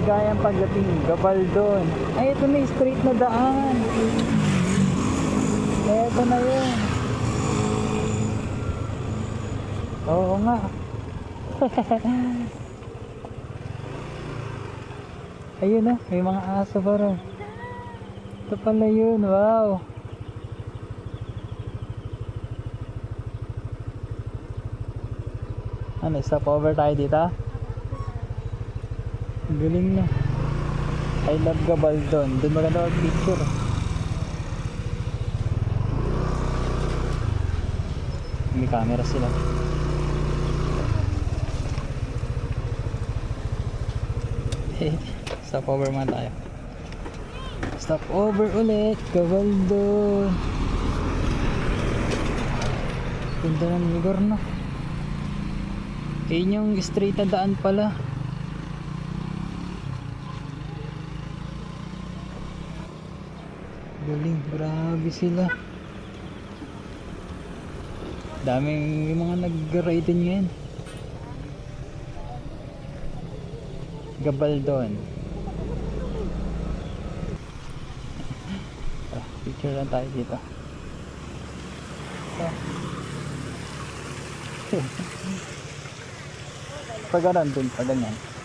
Maligayang pagdating, Gabaldon. Ay, ito na yung straight na daan. Ito na yun. Oo nga. Ayun na, may mga aso pa rin. Ito pala yun, wow. Ano, stop over tayo dito? Galing na. I love Gabaldon. Doon maganda mag-picture. May camera sila. Stop over muna tayo. Stop over ulit, Gabaldon. Ganda ng lugar na. Ayun yung straight na daan pala. Galing, grabe sila. Daming yung mga nag-ride din ngayon. Gabaldon. Picture lang tayo dito. Pag ganun dun, pag ganyan.